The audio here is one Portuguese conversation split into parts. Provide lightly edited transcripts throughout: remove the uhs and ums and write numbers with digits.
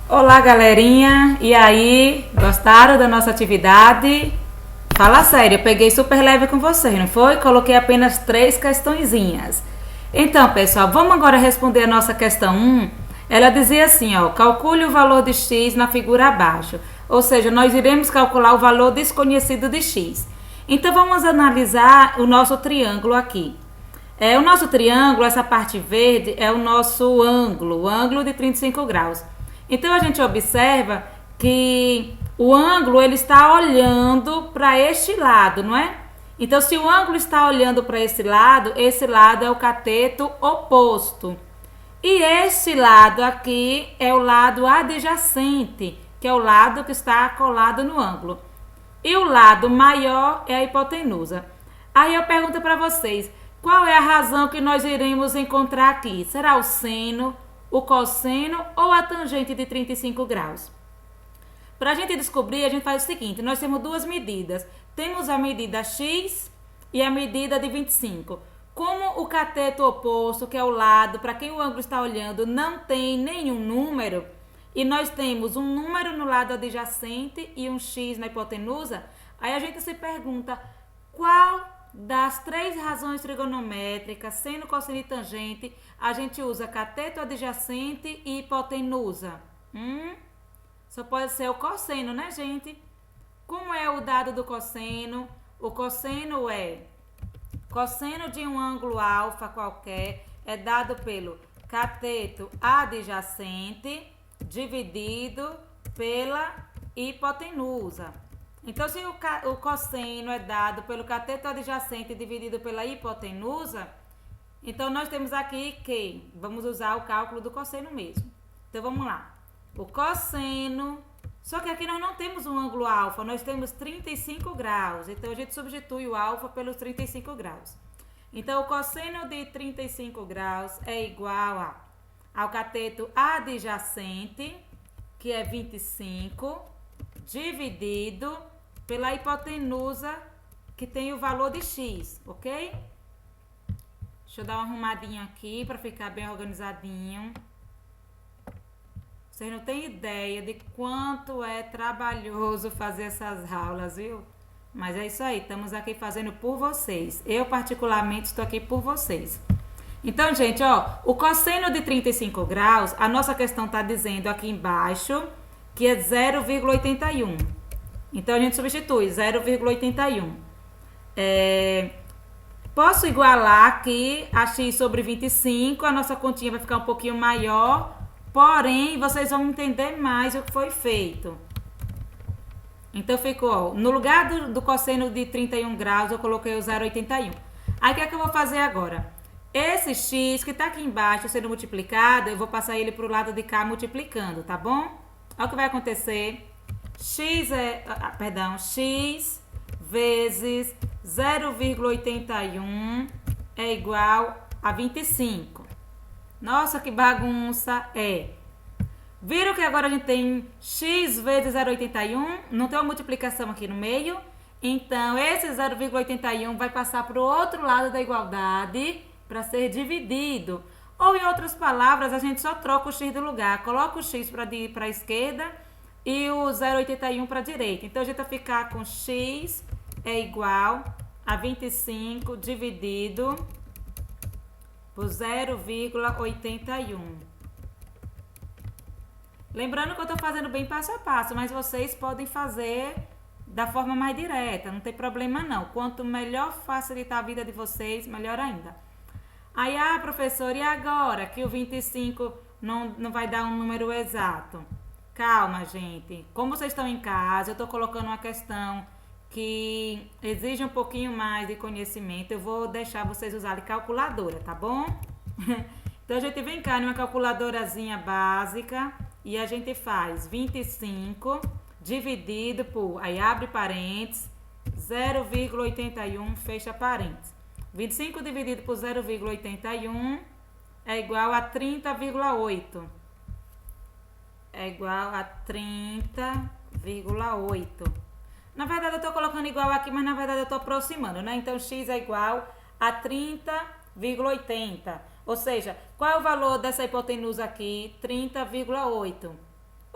Olá, galerinha! E aí, gostaram da nossa atividade? Fala sério, eu peguei super leve com vocês, não foi? Coloquei apenas 3 questõezinhas. Então, pessoal, vamos agora responder a nossa questão 1. Ela dizia assim, ó, calcule o valor de x na figura abaixo. Ou seja, nós iremos calcular o valor desconhecido de x. Então, vamos analisar o nosso triângulo aqui. O nosso triângulo, essa parte verde, é o nosso ângulo, o ângulo de 35 graus. Então, a gente observa que o ângulo ele está olhando para este lado, não é? Então, se o ângulo está olhando para esse lado é o cateto oposto. E este lado aqui é o lado adjacente, que é o lado que está colado no ângulo. E o lado maior é a hipotenusa. Aí eu pergunto para vocês, qual é a razão que nós iremos encontrar aqui? Será o seno, o cosseno ou a tangente de 35 graus? Para a gente descobrir, a gente faz o seguinte, nós temos duas medidas. Temos a medida x e a medida de 25. Como o cateto oposto, que é o lado para quem o ângulo está olhando, não tem nenhum número, e nós temos um número no lado adjacente e um x na hipotenusa, aí a gente se pergunta qual das 3 razões trigonométricas, seno, cosseno e tangente, a gente usa cateto adjacente e hipotenusa. Só pode ser o cosseno, né, gente? Como é o dado do cosseno? O cosseno é cosseno de um ângulo alfa qualquer, é dado pelo cateto adjacente dividido pela hipotenusa. Então, se o cosseno é dado pelo cateto adjacente dividido pela hipotenusa, então nós temos aqui que vamos usar o cálculo do cosseno mesmo. Então, vamos lá. O cosseno, só que aqui nós não temos um ângulo alfa, nós temos 35 graus. Então, a gente substitui o alfa pelos 35 graus. Então, o cosseno de 35 graus é igual ao cateto adjacente, que é 25, dividido pela hipotenusa, que tem o valor de x, ok? Deixa eu dar uma arrumadinha aqui para ficar bem organizadinho. Vocês não têm ideia de quanto é trabalhoso fazer essas aulas, viu? Mas é isso aí, estamos aqui fazendo por vocês. Eu, particularmente, estou aqui por vocês. Então, gente, ó, o cosseno de 35 graus, a nossa questão está dizendo aqui embaixo que é 0,81. Então, a gente substitui 0,81. Posso igualar aqui a x sobre 25, a nossa continha vai ficar um pouquinho maior, porém, vocês vão entender mais o que foi feito. Então, ficou, ó, no lugar do cosseno de 31 graus, eu coloquei o 0,81. Aí, o que é que eu vou fazer agora? Esse x que está aqui embaixo sendo multiplicado, eu vou passar ele para o lado de cá multiplicando, tá bom? Olha o que vai acontecer. X vezes 0,81 é igual a 25. Nossa, que bagunça é. Viram que agora a gente tem x vezes 0,81, não tem uma multiplicação aqui no meio? Então, esse 0,81 vai passar para o outro lado da igualdade para ser dividido. Ou, em outras palavras, a gente só troca o x do lugar. Coloca o x para a esquerda e o 0,81 para a direita. Então, a gente vai ficar com x é igual a 25 dividido por 0,81. Lembrando que eu estou fazendo bem passo a passo, mas vocês podem fazer da forma mais direta, não tem problema não. Quanto melhor facilitar a vida de vocês, melhor ainda. Aí, professora, e agora que o 25 não vai dar um número exato? Calma, gente. Como vocês estão em casa, eu estou colocando uma questão que exige um pouquinho mais de conhecimento. Eu vou deixar vocês usarem calculadora, tá bom? Então, a gente vem cá numa calculadorazinha básica e a gente faz 25 dividido por, aí abre parênteses, 0,81, fecha parênteses. 25 dividido por 0,81 é igual a 30,8. É igual a 30,8. Na verdade, eu estou colocando igual aqui, mas na verdade eu estou aproximando, né? Então, x é igual a 30,80. Ou seja, qual é o valor dessa hipotenusa aqui? 30,8.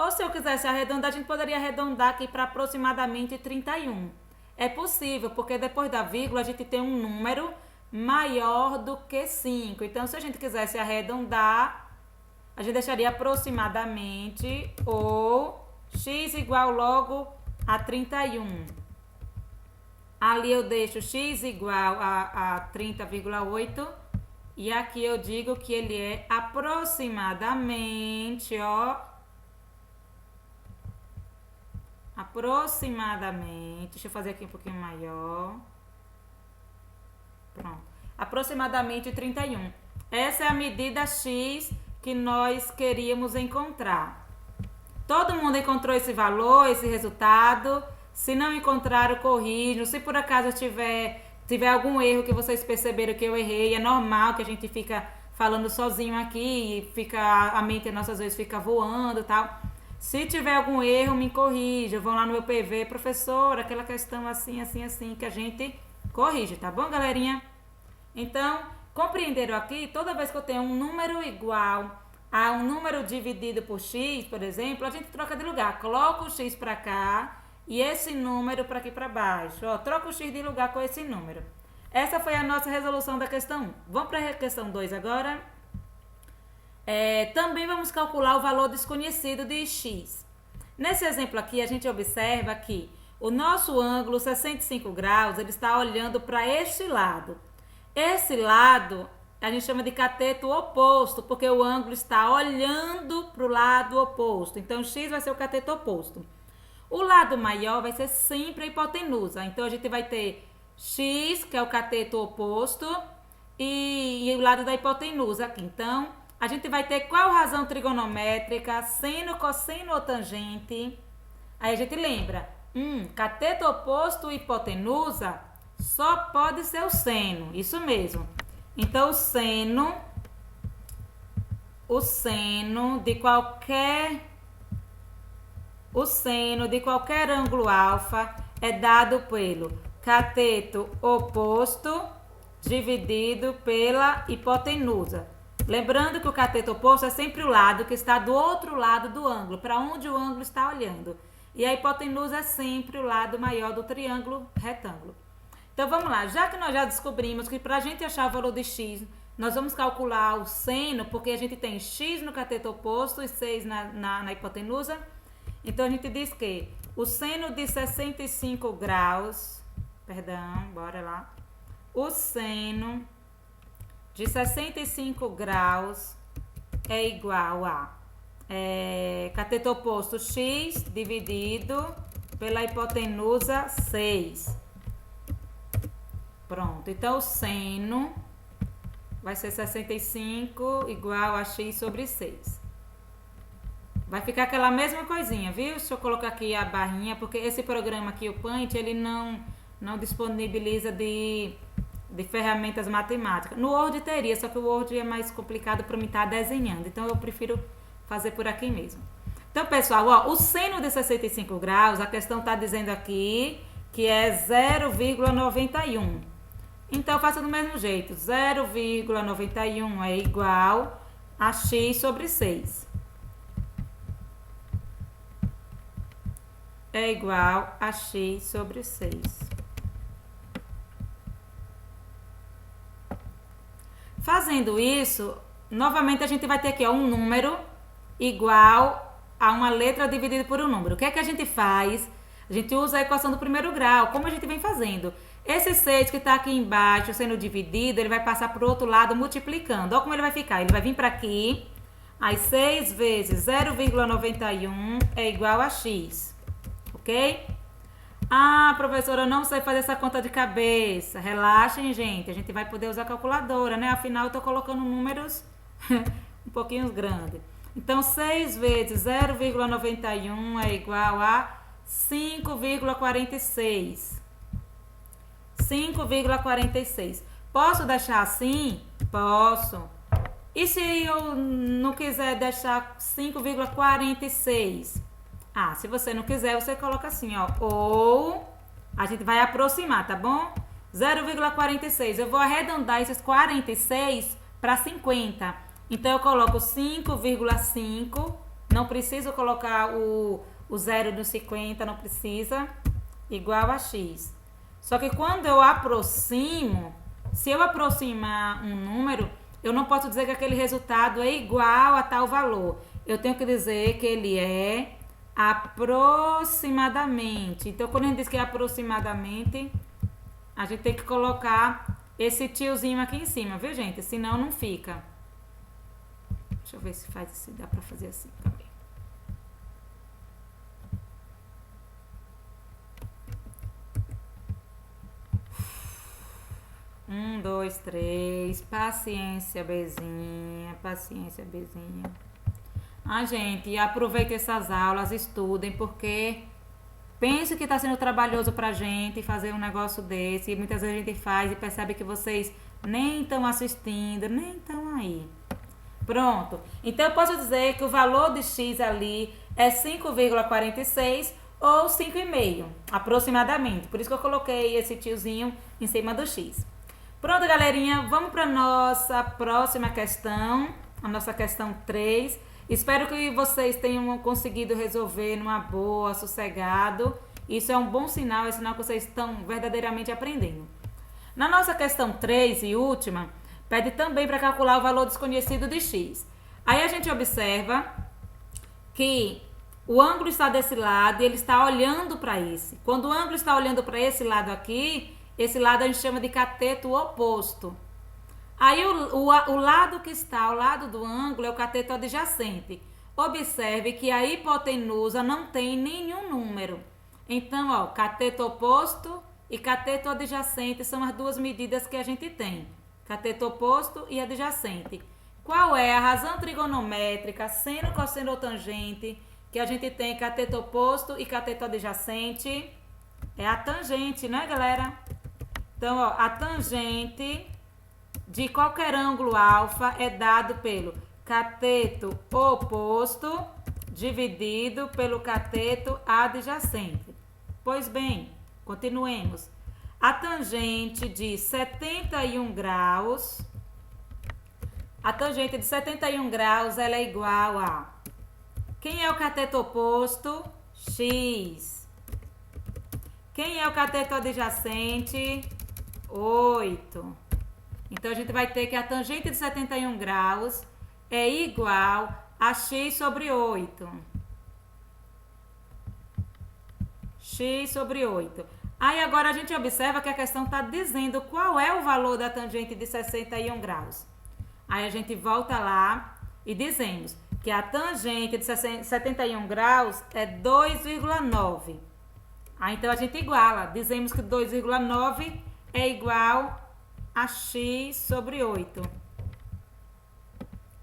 Ou se eu quisesse arredondar, a gente poderia arredondar aqui para aproximadamente 31. É possível, porque depois da vírgula a gente tem um número maior do que 5. Então, se a gente quisesse arredondar, a gente deixaria aproximadamente ou x igual logo a 31. Ali eu deixo x igual a 30,8 e aqui eu digo que ele é aproximadamente, deixa eu fazer aqui um pouquinho maior. Pronto. Aproximadamente 31. Essa é a medida x que nós queríamos encontrar. Todo mundo encontrou esse valor, esse resultado? Se não encontraram, corrijam. Se por acaso tiver algum erro que vocês perceberam que eu errei, é normal que a gente fica falando sozinho aqui e a mente nossas vezes fica voando e tal. Se tiver algum erro, me corrija. Vão lá no meu PV, professor, aquela questão assim, que a gente corrige, tá bom, galerinha? Então, compreenderam aqui? Toda vez que eu tenho um número igual a um número dividido por x, por exemplo, a gente troca de lugar. Coloca o x para cá e esse número para aqui para baixo. Troca o x de lugar com esse número. Essa foi a nossa resolução da questão 1. Vamos para a questão 2 agora. Também vamos calcular o valor desconhecido de x. Nesse exemplo aqui, a gente observa que o nosso ângulo 65 graus, ele está olhando para este lado. Esse lado a gente chama de cateto oposto, porque o ângulo está olhando para o lado oposto. Então, x vai ser o cateto oposto. O lado maior vai ser sempre a hipotenusa. Então, a gente vai ter x, que é o cateto oposto, e o lado da hipotenusa aqui. Então, a gente vai ter qual razão trigonométrica, seno, cosseno ou tangente. Aí a gente lembra, cateto oposto e hipotenusa só pode ser o seno, isso mesmo. Então, o seno de qualquer ângulo alfa é dado pelo cateto oposto dividido pela hipotenusa. Lembrando que o cateto oposto é sempre o lado que está do outro lado do ângulo, para onde o ângulo está olhando. E a hipotenusa é sempre o lado maior do triângulo retângulo. Então, vamos lá. Já que nós já descobrimos que para a gente achar o valor de x, nós vamos calcular o seno, porque a gente tem x no cateto oposto e 6 na hipotenusa. Então, a gente diz que o seno de 65 graus, bora lá. O seno de 65 graus é igual a cateto oposto x dividido pela hipotenusa 6. Pronto, então o seno vai ser 65 igual a x sobre 6. Vai ficar aquela mesma coisinha, viu? Deixa eu colocar aqui a barrinha, porque esse programa aqui, o Paint, ele não disponibiliza de ferramentas matemáticas. No Word teria, só que o Word é mais complicado para mim estar desenhando. Então, eu prefiro fazer por aqui mesmo. Então, pessoal, o seno de 65 graus, a questão está dizendo aqui que é 0,91. Então, faça do mesmo jeito. 0,91 é igual a x sobre 6. É igual a x sobre 6. Fazendo isso, novamente a gente vai ter aqui um número igual a uma letra dividida por um número. O que é que a gente faz? A gente usa a equação do primeiro grau, como a gente vem fazendo. Esse 6 que está aqui embaixo sendo dividido, ele vai passar para o outro lado multiplicando. Olha como ele vai ficar. Ele vai vir para aqui. Aí 6 vezes 0,91 é igual a x. Ok? Ah, professora, eu não sei fazer essa conta de cabeça. Relaxem, gente. A gente vai poder usar a calculadora, né? Afinal, eu estou colocando números um pouquinho grandes. Então, 6 vezes 0,91 é igual a 5,46. 5,46. Posso deixar assim? Posso. E se eu não quiser deixar 5,46? Ah, se você não quiser, você coloca assim, ou a gente vai aproximar, tá bom? 0,46. Eu vou arredondar esses 46 para 50. Então, eu coloco 5,5. Não preciso colocar o zero no 50, não precisa, igual a x. Só que quando eu aproximo, se eu aproximar um número, eu não posso dizer que aquele resultado é igual a tal valor. Eu tenho que dizer que ele é aproximadamente. Então, quando a gente diz que é aproximadamente, a gente tem que colocar esse tiozinho aqui em cima, viu, gente? Senão não fica. Deixa eu ver se dá pra fazer assim também. Um, dois, três. Paciência, bezinha. Paciência, bezinha. Gente, aproveitem essas aulas, estudem, porque penso que está sendo trabalhoso pra gente fazer um negócio desse. E muitas vezes a gente faz e percebe que vocês nem estão assistindo, nem estão aí. Pronto. Então eu posso dizer que o valor de x ali é 5,46 ou 5,5, aproximadamente. Por isso que eu coloquei esse tiozinho em cima do x. Pronto, galerinha. Vamos para nossa próxima questão, a nossa questão 3. Espero que vocês tenham conseguido resolver numa boa, sossegado. Isso é um bom sinal, é sinal que vocês estão verdadeiramente aprendendo. Na nossa questão 3 e última, pede também para calcular o valor desconhecido de x. Aí a gente observa que o ângulo está desse lado e ele está olhando para esse. Quando o ângulo está olhando para esse lado aqui, esse lado a gente chama de cateto oposto. Aí o lado que está ao lado do ângulo é o cateto adjacente. Observe que a hipotenusa não tem nenhum número. Então, ó, cateto oposto e cateto adjacente são as duas medidas que a gente tem. Cateto oposto e adjacente. Qual é a razão trigonométrica, seno, cosseno ou tangente, que a gente tem cateto oposto e cateto adjacente? É a tangente, né, galera? Então, ó, a tangente de qualquer ângulo alfa é dado pelo cateto oposto dividido pelo cateto adjacente. Pois bem, continuemos. A tangente de 71 graus, ela é igual a... Quem é o cateto oposto? X. Quem é o cateto adjacente? 8. Então, a gente vai ter que a tangente de 71 graus é igual a x sobre 8. X sobre 8. Aí, agora, a gente observa que a questão está dizendo qual é o valor da tangente de 61 graus. Aí, a gente volta lá e dizemos que a tangente de 71 graus é 2,9. Aí, então, a gente iguala. Dizemos que 2,9 é igual a x sobre 8.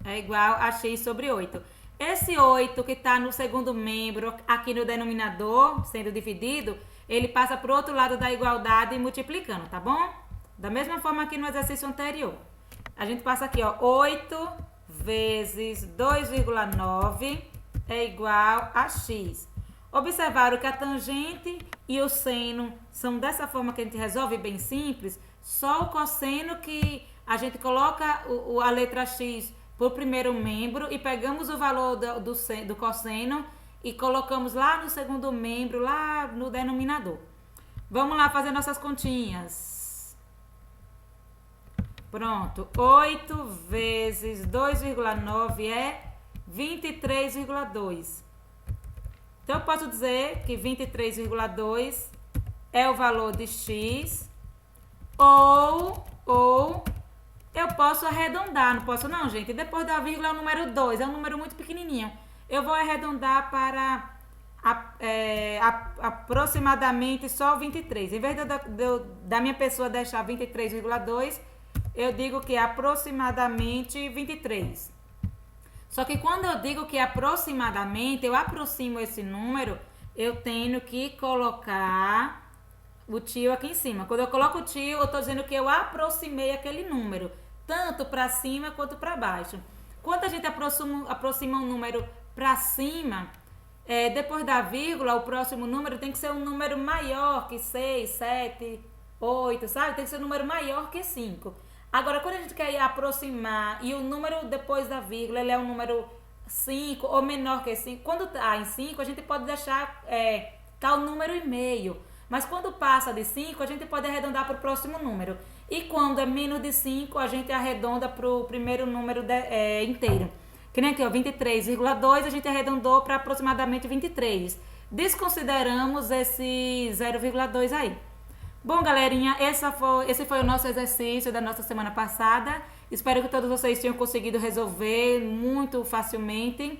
É igual a x sobre 8. Esse 8 que está no segundo membro, aqui no denominador, sendo dividido, ele passa para o outro lado da igualdade e multiplicando, tá bom? Da mesma forma que no exercício anterior. A gente passa aqui, ó, 8 vezes 2,9 é igual a x. Observaram que a tangente e o seno são dessa forma que a gente resolve, bem simples. Só o cosseno que a gente coloca a letra x por primeiro membro e pegamos o valor do cosseno e colocamos lá no segundo membro, lá no denominador. Vamos lá fazer nossas continhas. Pronto. 8 vezes 2,9 é 23,2. Então, eu posso dizer que 23,2 é o valor de x, ou eu posso arredondar, não posso não, gente? Depois da vírgula é o número 2, é um número muito pequenininho. Eu vou arredondar para aproximadamente só 23. Em vez da minha pessoa deixar 23,2, eu digo que é aproximadamente 23. Só que quando eu digo que aproximadamente, eu aproximo esse número, eu tenho que colocar o tio aqui em cima. Quando eu coloco o tio, eu estou dizendo que eu aproximei aquele número, tanto para cima quanto para baixo. Quando a gente aproxima um número para cima, depois da vírgula, o próximo número tem que ser um número maior que 6, 7, 8, sabe? Tem que ser um número maior que 5. Agora, quando a gente quer aproximar e o número depois da vírgula, ele é um número 5 ou menor que 5, quando está em 5, a gente pode deixar tal número e meio. Mas quando passa de 5, a gente pode arredondar para o próximo número. E quando é menos de 5, a gente arredonda para o primeiro número inteiro. Que nem aqui, ó, 23,2, a gente arredondou para aproximadamente 23. Desconsideramos esse 0,2 aí. Bom, galerinha, esse foi o nosso exercício da nossa semana passada. Espero que todos vocês tenham conseguido resolver muito facilmente.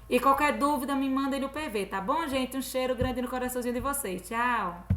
E qualquer dúvida, me mandem no PV, tá bom, gente? Um cheiro grande no coraçãozinho de vocês. Tchau!